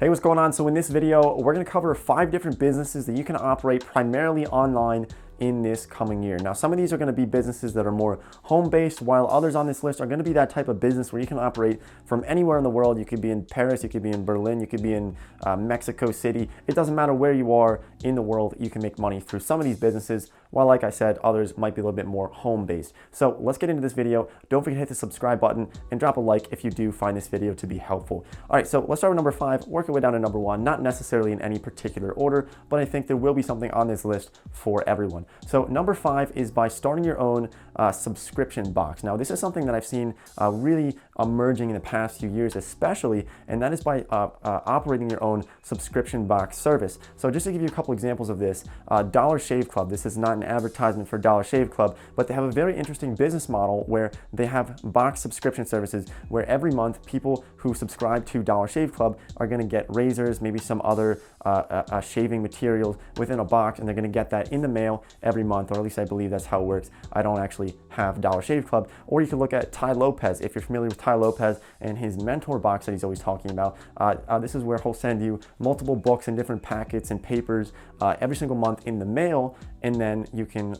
Hey, what's going on? So in this video, we're going to cover 5 different businesses that you can operate primarily online in this coming year. Now, some of these are going to be businesses that are more home-based, while others on this list are going to be that type of business where you can operate from anywhere in the world. You could be in Paris, you could be in Berlin, you could be in Mexico City. It doesn't matter where you are in the world, you can make money through some of these businesses, while like I said, others might be a little bit more home-based. So let's get into this video. Don't forget to hit the subscribe button and drop a like if you do find this video to be helpful. All right, so let's start with number 5, work our way down to number 1, not necessarily in any particular order, but I think there will be something on this list for everyone. So number 5 is by starting your own subscription box. Now, this is something that I've seen really emerging in the past few years, especially, and that is by operating your own subscription box service. So just to give you a couple examples of this, Dollar Shave Club, this is not an advertisement for Dollar Shave Club, but they have a very interesting business model where they have box subscription services where every month people who subscribe to Dollar Shave Club are going to get razors, maybe some other shaving materials within a box, and they're going to get that in the mail every month, or at least I believe that's how it works. I don't actually have Dollar Shave Club. Or you can look at Tai Lopez. If you're familiar with Tai Lopez and his mentor box that he's always talking about, this is where he'll send you multiple books and different packets and papers every single month in the mail, and then you can,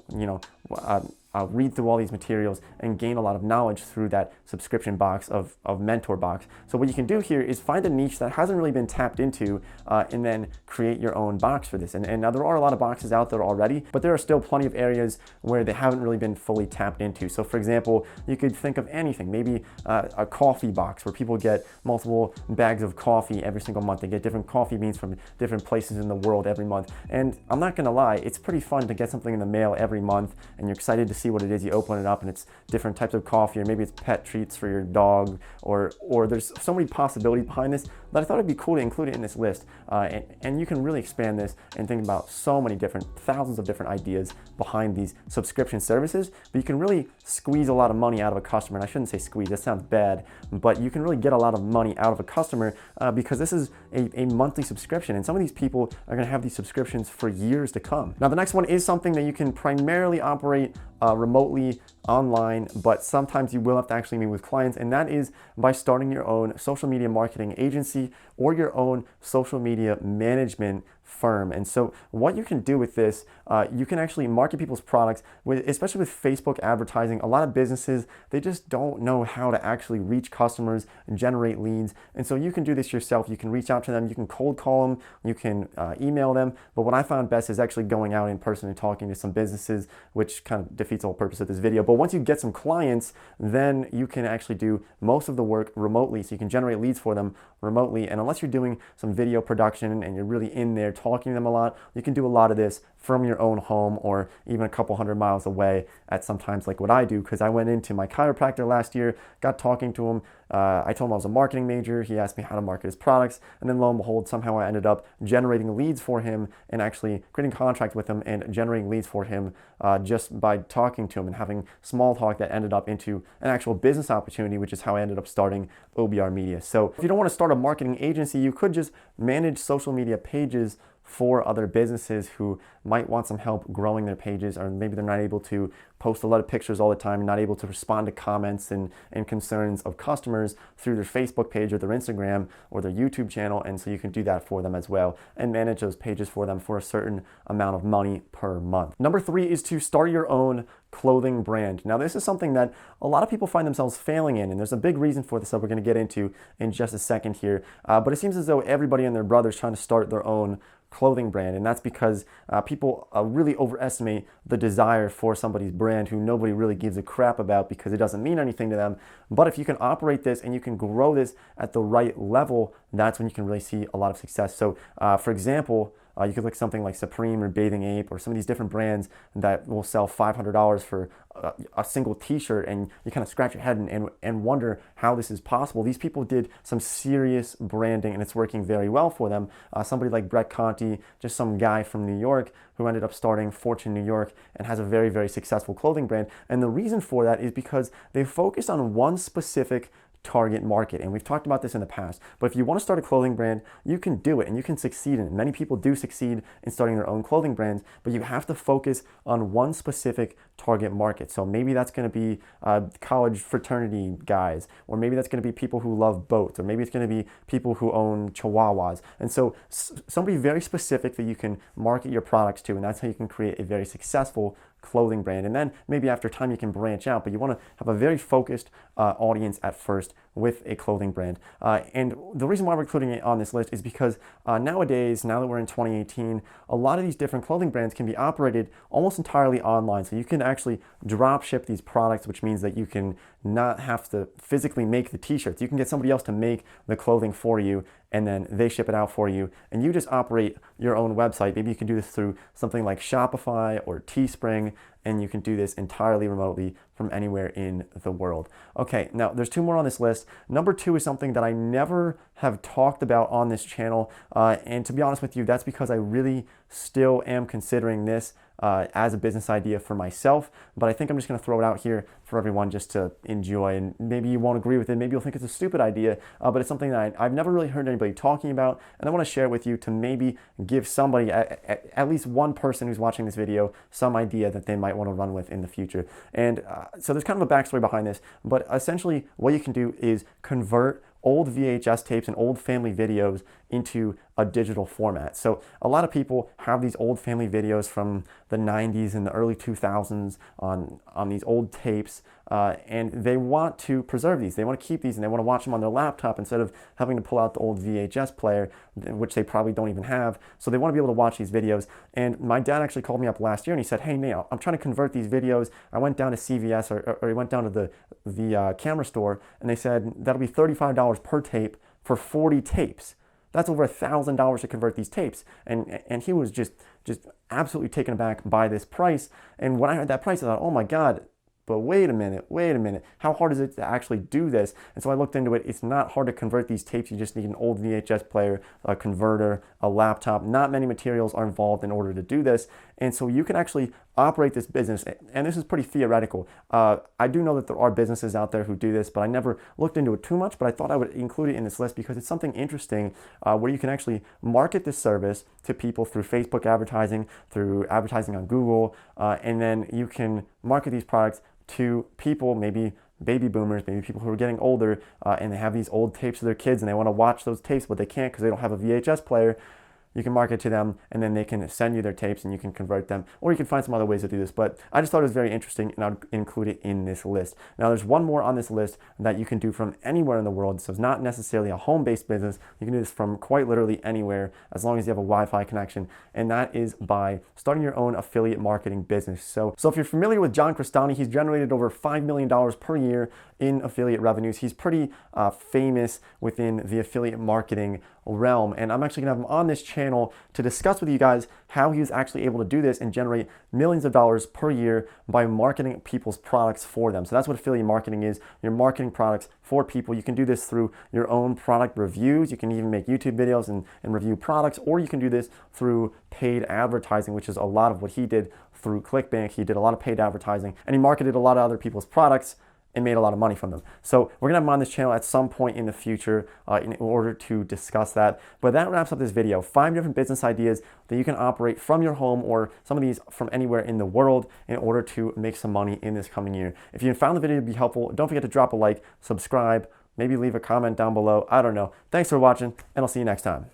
read through all these materials and gain a lot of knowledge through that subscription box of mentor box. So what you can do here is find a niche that hasn't really been tapped into and then create your own box for this. And now there are a lot of boxes out there already, but there are still plenty of areas where they haven't really been fully tapped into. So for example, you could think of anything, maybe a coffee box where people get multiple bags of coffee every single month. They get different coffee beans from different places in the world every month. And I'm not gonna lie, it's pretty fun to get something in the mail every month and you're excited to see what it is. You open it up and it's different types of coffee, or maybe it's pet treats for your dog, or there's so many possibilities behind this that I thought it'd be cool to include it in this list. And you can really expand this and think about so many thousands of different ideas behind these subscription services, but you can really squeeze a lot of money out of a customer. And I shouldn't say squeeze, that sounds bad, but you can really get a lot of money out of a customer because this is a monthly subscription, and some of these people are gonna have these subscriptions for years to come. Now, the next one is something that you can primarily operate remotely online, but sometimes you will have to actually meet with clients, and that is by starting your own social media marketing agency or your own social media management firm. And so what you can do with this, you can actually market people's products, especially with Facebook advertising. A lot of businesses, they just don't know how to actually reach customers and generate leads. And so you can do this yourself. You can reach out to them, you can cold call them, you can email them. But what I found best is actually going out in person and talking to some businesses, which kind of defeats the whole purpose of this video. But once you get some clients, then you can actually do most of the work remotely. So you can generate leads for them remotely. And unless you're doing some video production and you're really in there talking to them a lot, you can do a lot of this from your own home or even a couple 100 miles away at sometimes like what I do, because I went into my chiropractor last year, got talking to him. I told him I was a marketing major. He asked me how to market his products, and then lo and behold, somehow I ended up generating leads for him and actually creating contract with him and generating leads for him just by talking to him and having small talk that ended up into an actual business opportunity, which is how I ended up starting OBR Media. So if you don't want to start a marketing agency, you could just manage social media pages for other businesses who might want some help growing their pages, or maybe they're not able to post a lot of pictures all the time and not able to respond to comments and concerns of customers through their Facebook page or their Instagram or their YouTube channel. And so you can do that for them as well and manage those pages for them for a certain amount of money per month. Number 3 is to start your own clothing brand. Now, this is something that a lot of people find themselves failing in, and there's a big reason for this that we're going to get into in just a second here. But it seems as though everybody and their brother is trying to start their own clothing brand, and that's because people really overestimate the desire for somebody's brand who nobody really gives a crap about because it doesn't mean anything to them. But if you can operate this and you can grow this at the right level, that's when you can really see a lot of success. So for example, you could look at something like Supreme or Bathing Ape or some of these different brands that will sell $500 for a single t-shirt, and you kind of scratch your head and wonder how this is possible. These people did some serious branding and it's working very well for them. Somebody like Brett Conti, just some guy from New York who ended up starting Fortune New York and has a very, very successful clothing brand. And the reason for that is because they focused on one specific target market. And we've talked about this in the past. But if you want to start a clothing brand, you can do it and you can succeed in it. Many people do succeed in starting their own clothing brands, but you have to focus on one specific target market. So maybe that's going to be college fraternity guys, or maybe that's going to be people who love boats, or maybe it's going to be people who own chihuahuas. And so somebody very specific that you can market your products to, and that's how you can create a very successful clothing brand. And then maybe after time you can branch out, but you want to have a very focused audience at first with a clothing brand. And the reason why we're including it on this list is because nowadays, now that we're in 2018, a lot of these different clothing brands can be operated almost entirely online. So you can actually drop ship these products, which means that you can not have to physically make the t-shirts. You can get somebody else to make the clothing for you, and then they ship it out for you, and you just operate your own website. Maybe you can do this through something like Shopify or Teespring, and you can do this entirely remotely from anywhere in the world. Okay, now there's two more on this list. Number 2 is something that I never have talked about on this channel, and to be honest with you, that's because I really still am considering this as a business idea for myself, but I think I'm just going to throw it out here for everyone just to enjoy, and maybe you won't agree with it, maybe you'll think it's a stupid idea, but it's something that I've never really heard anybody talking about, and I want to share it with you to maybe give somebody, at least one person who's watching this video, some idea that they might want to run with in the future. And so there's kind of a backstory behind this, but essentially what you can do is convert old VHS tapes and old family videos into a digital format. So a lot of people have these old family videos from the 90s and the early 2000s on these old tapes, and they want to preserve these. They want to keep these, and they want to watch them on their laptop instead of having to pull out the old VHS player, which they probably don't even have. So they want to be able to watch these videos. And my dad actually called me up last year and he said, "Hey, Neil, I'm trying to convert these videos. I went down to CVS or he went down to the camera store, and they said that'll be $35 per tape for 40 tapes. That's over $1,000 to convert these tapes." And he was just absolutely taken aback by this price. And when I heard that price, I thought, oh my God, but wait a minute, how hard is it to actually do this? And so I looked into it. It's not hard to convert these tapes. You just need an old VHS player, a converter, a laptop. Not many materials are involved in order to do this. And so you can actually operate this business, and this is pretty theoretical. I do know that there are businesses out there who do this, but I never looked into it too much, but I thought I would include it in this list because it's something interesting where you can actually market this service to people through Facebook advertising, through advertising on Google, and then you can market these products to people, maybe baby boomers, maybe people who are getting older, and they have these old tapes of their kids and they want to watch those tapes, but they can't because they don't have a VHS player. You can market to them, and then they can send you their tapes and you can convert them, or you can find some other ways to do this. But I just thought it was very interesting, and I'd include it in this list. Now, there's one more on this list that you can do from anywhere in the world. So it's not necessarily a home-based business. You can do this from quite literally anywhere as long as you have a Wi-Fi connection, and that is by starting your own affiliate marketing business. So if you're familiar with John Crestani, he's generated over $5 million per year in affiliate revenues. He's pretty famous within the affiliate marketing realm, and I'm actually gonna have him on this channel to discuss with you guys how he was actually able to do this and generate millions of dollars per year by marketing people's products for them. So that's what affiliate marketing is. You're marketing products for people. You can do this through your own product reviews. You can even make YouTube videos and review products, or you can do this through paid advertising, which is a lot of what he did through ClickBank. He did a lot of paid advertising, and he marketed a lot of other people's products and made a lot of money from them. So we're gonna have him on this channel at some point in the future in order to discuss that. But that wraps up this video. 5 different business ideas that you can operate from your home, or some of these from anywhere in the world, in order to make some money in this coming year. If you found the video to be helpful, don't forget to drop a like, subscribe, maybe leave a comment down below. I don't know. Thanks for watching, and I'll see you next time.